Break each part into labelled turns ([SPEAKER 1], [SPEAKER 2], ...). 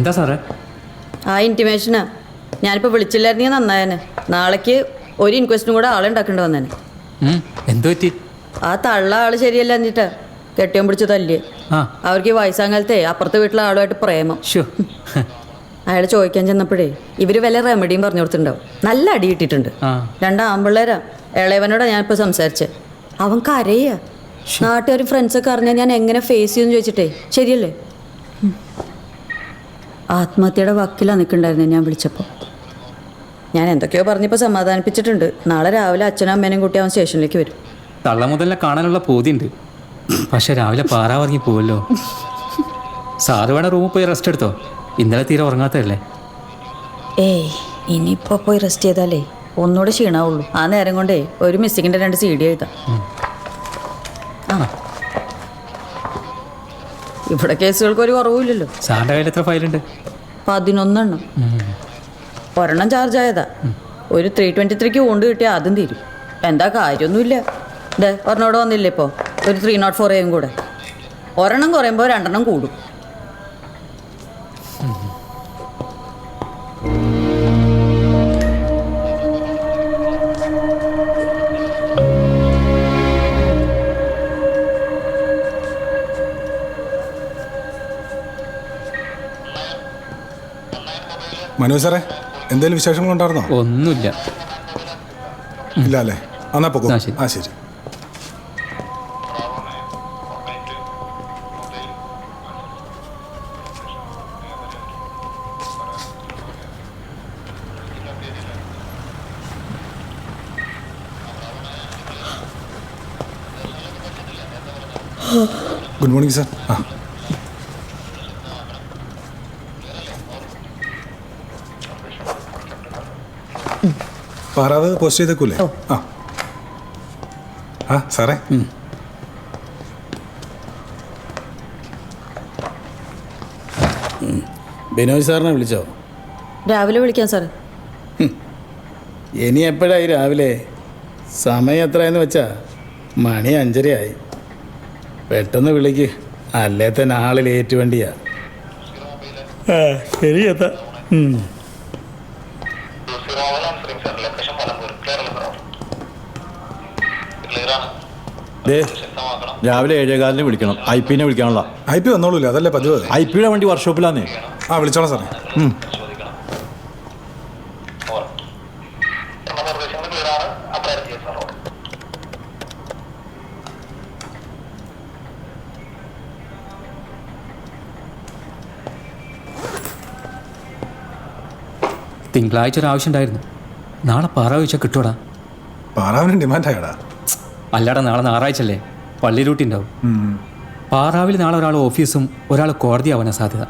[SPEAKER 1] എന്താ സാറേ?
[SPEAKER 2] ആ ഇൻറ്റിമേഷനാ. ഞാനിപ്പോൾ വിളിച്ചില്ലായിരുന്നെങ്കിൽ നന്നായേനെ. നാളേക്ക് ഒരു ഇൻക്വസ്റ്റും കൂടെ ആളെ ഉണ്ടാക്കേണ്ടി വന്നേനെ.
[SPEAKER 1] എന്തു പറ്റി?
[SPEAKER 2] ആ തള്ള ആള് ശരിയല്ല എന്നിട്ടാ കെട്ടിയം പിടിച്ച് തല്ല്. അവർക്ക് വയസ്സാകാലത്തെ അപ്പുറത്തെ വീട്ടിലെ ആളുമായിട്ട് പ്രേമം. അയാൾ ചോദിക്കാൻ ചെന്നപ്പോഴേ ഇവർ വല്ല റെമഡിയും പറഞ്ഞു കൊടുത്തിട്ടുണ്ടാവും. നല്ല അടി കിട്ടിയിട്ടുണ്ട്. 2 ആൺപിള്ളേരാ. ഇളയവനോടാ ഞാനിപ്പോൾ സംസാരിച്ചത്. അവൻ കരയാ. നാട്ടുകാരും ഫ്രണ്ട്സൊക്കെ അറിഞ്ഞാൽ ഞാൻ എങ്ങനെ ഫേസ് ചെയ്യുമെന്ന് ചോദിച്ചിട്ടേ. ശരിയല്ലേ? ആത്മഹത്യയുടെ വക്കിലാണ് നിൽക്കണ്ടായിരുന്നെ ഞാൻ വിളിച്ചപ്പോൾ. ഞാൻ എന്തൊക്കെയോ പറഞ്ഞപ്പോൾ സമാധാനിപ്പിച്ചിട്ടുണ്ട്. നാളെ രാവിലെ അച്ഛനും അമ്മേനെയും കൂട്ടി അവൻ സ്റ്റേഷനിലേക്ക് വരും.
[SPEAKER 1] തള്ള മുതലിനെ കാണാനുള്ള പൂതിയുണ്ട്. പക്ഷെ രാവിലെ പാറാവറങ്ങി പോവല്ലോ. സാറ് വേണേ റൂമിൽ പോയി റെസ്റ്റ് എടുത്തോ. ഇന്നലെ തീരെ ഉറങ്ങാത്തതല്ലേ?
[SPEAKER 2] ഏയ് ഇനിയിപ്പോൾ പോയി റെസ്റ്റ് ചെയ്താലേ ഒന്നുകൂടെ ക്ഷീണാവുള്ളൂ. ആ നേരം കൊണ്ടേ ഒരു മിസ്സിങ്ങിൻ്റെ 2 CD എഴുതാം. ഇവിടെ കേസുകൾക്ക് ഒരു കുറവില്ലല്ലോ.
[SPEAKER 1] സാറിൻ്റെ കയ്യിൽ എത്ര ഫയലുണ്ട്?
[SPEAKER 2] 11 എണ്ണം. ഒരെണ്ണം ചാർജ് ആയതാ. ഒരു 323 കൊണ്ട് കിട്ടിയാൽ അതും തീരും. എന്താ കാര്യമൊന്നുമില്ല. ഇതേ ഒരെണ്ണോടെ വന്നില്ലേ ഇപ്പോൾ ഒരു 304 കൂടെ. ഒരെണ്ണം കുറയുമ്പോൾ 2 എണ്ണം കൂടും.
[SPEAKER 3] മനോജ് സാറേ, എന്തെങ്കിലും വിശേഷങ്ങളുണ്ടായിരുന്നോ?
[SPEAKER 1] ഒന്നുമില്ല.
[SPEAKER 3] ഇല്ല അല്ലേ? എന്നാ പോകും. ആ ശരി. Good morning sir. ആ പാറാവ് പോസ്റ്റ് ചെയ്തേക്കൂലേ? ആ ആ സാറേ,
[SPEAKER 4] ബിനോയ് സാറിനെ വിളിച്ചോ?
[SPEAKER 2] രാവിലെ വിളിക്കാം സാർ.
[SPEAKER 4] ഇനി എപ്പോഴായി രാവിലെ? സമയം എത്രയെന്ന് വെച്ചാ മണി 5:30 പെട്ടെന്ന് വിളിക്ക്, അല്ലേ തന്നെ ആള് ലേറ്റ് വണ്ടിയാ. ശരിയെത്താ.
[SPEAKER 5] രാവിലെ 7:15 വിളിക്കണം. IP വിളിക്കാനുള്ള.
[SPEAKER 3] IP വന്നോളൂല്ലേ? അതല്ലേ പതിവ്.
[SPEAKER 5] IP വണ്ടി വർക്ക്ഷോപ്പിലാന്നേ.
[SPEAKER 3] ആ വിളിച്ചോളാം സാറേ.
[SPEAKER 1] തിങ്കളാഴ്ച ഒരു ആവശ്യം ഉണ്ടായിരുന്നു. നാളെ പാറാവ് വെച്ചാൽ കിട്ടൂടാ.
[SPEAKER 3] പാറാവിന് ഡിമാൻഡായടാ.
[SPEAKER 1] അല്ലാടാ, നാളെ ഞായറാഴ്ചല്ലേ, പള്ളി ഡ്യൂട്ടി ഉണ്ടാവും. പാറാവിൽ നാളെ ഒരാൾ ഓഫീസും ഒരാൾ കോടതി ആവാനാ സാധ്യത.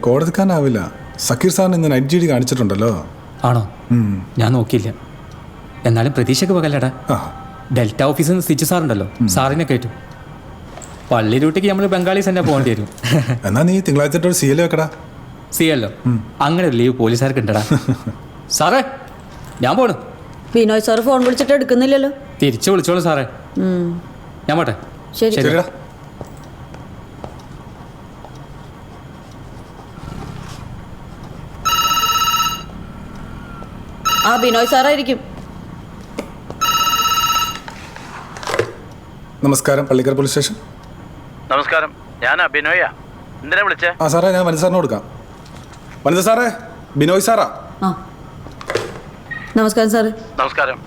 [SPEAKER 3] കോടതിക്കാരനാവില്ല. സക്കീർ സാറിന് ഇന്ന് നൈറ്റ് ഡ്യൂട്ടി കാണിച്ചിട്ടുണ്ടല്ലോ.
[SPEAKER 1] ആണോ? ഞാൻ നോക്കിയില്ല. എന്നാലും പ്രതീക്ഷയ്ക്ക് പകല്ലടാ. ഡെൽറ്റ ഓഫീസിൽ നിന്ന് സ്റ്റിച്ച് സാറുണ്ടല്ലോ, സാറിനെ കയറ്റും. പള്ളി ഡ്യൂട്ടിക്ക് നമ്മൾ ബംഗാളീസ് തന്നെ പോകേണ്ടി വരും.
[SPEAKER 3] എന്നാ നീ തിങ്കളാഴ്ച ഒരു CL വെക്കടാ.
[SPEAKER 1] CL അങ്ങനെ ഒരു ലീവ് പോലീസുകാർക്ക് ഉണ്ടടാ. സാറേ, ഞാൻ പോണു.
[SPEAKER 2] ബിനോയ് സാർ ഫോൺ വിളിച്ചിട്ട് എടുക്കുന്നില്ലല്ലോ.
[SPEAKER 1] തിരിച്ചു വിളിച്ചോളൂ സാറേ. ഞാൻ പോട്ടെ.
[SPEAKER 2] ശരി. ആ ബിനോയ് സാറായിരിക്കും.
[SPEAKER 3] നമസ്കാരം, പള്ളിക്കര പോലീസ് സ്റ്റേഷൻ.
[SPEAKER 4] നമസ്കാരം, ഞാൻ ബിനോയാ. എന്തിനാ വിളിച്ചേ?
[SPEAKER 3] ആ സാറേ, ഞാൻ വനിത സാറിന് കൊടുക്കാം. വനിത സാറേ, ബിനോയ് സാറാ.
[SPEAKER 2] ആ നമസ്കാരം സാറ്.
[SPEAKER 4] നമസ്കാരം.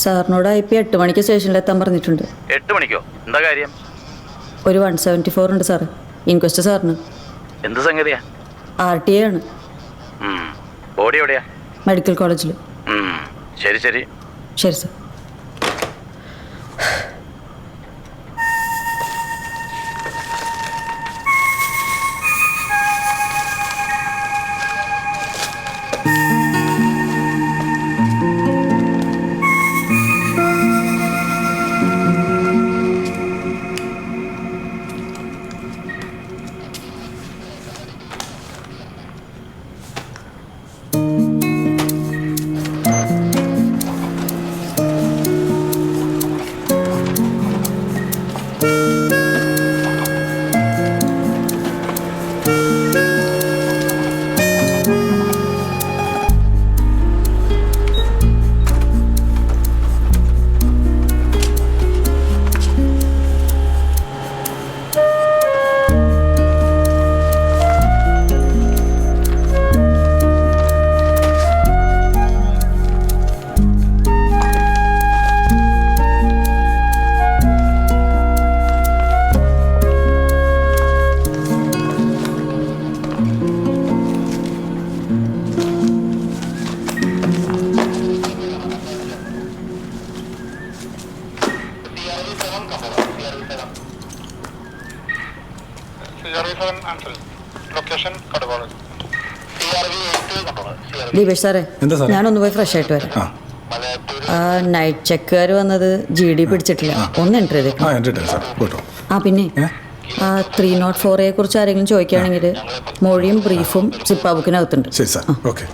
[SPEAKER 2] സാറിനോട് IP 8 മണിക്ക് സ്റ്റേഷനിലെത്താൻ പറഞ്ഞിട്ടുണ്ട്.
[SPEAKER 4] 8 മണിക്കോ? എന്താ കാര്യം?
[SPEAKER 2] ഒരു 174 ഉണ്ട് സാറ്. ഇൻക്വസ്റ്റ് സാറിന്.
[SPEAKER 4] എന്ത് സംഗതിയാ?
[SPEAKER 2] RTA ആണ്.
[SPEAKER 4] ബോഡി എവിടെയാ?
[SPEAKER 2] മെഡിക്കൽ കോളേജിൽ.
[SPEAKER 4] ശരി ശരി.
[SPEAKER 2] ശരി സാർ. ദീപേഷ് സാറേ,
[SPEAKER 3] എന്താ സാറേ?
[SPEAKER 2] ഞാനൊന്ന് പോയി ഫ്രഷ് ആയിട്ട് വരാം.
[SPEAKER 3] ആ
[SPEAKER 2] ആ നൈറ്റ് ചെക്കുകാർ വന്നത് GD പിടിച്ചിട്ടില്ല. ഒന്ന് എൻ്റർ ചെയ്തേക്കാം.
[SPEAKER 3] ആ എൻ്റെ സാർ കേട്ടോ.
[SPEAKER 2] ആ പിന്നെ
[SPEAKER 3] ഏ?
[SPEAKER 2] ആ 304 കുറിച്ച് ആരെങ്കിലും ചോദിക്കുകയാണെങ്കിൽ മൊഴിയും ബ്രീഫും സിപ്പ ബുക്കിനകത്തുണ്ട്.
[SPEAKER 3] ശരി സാർ, ഓക്കെ.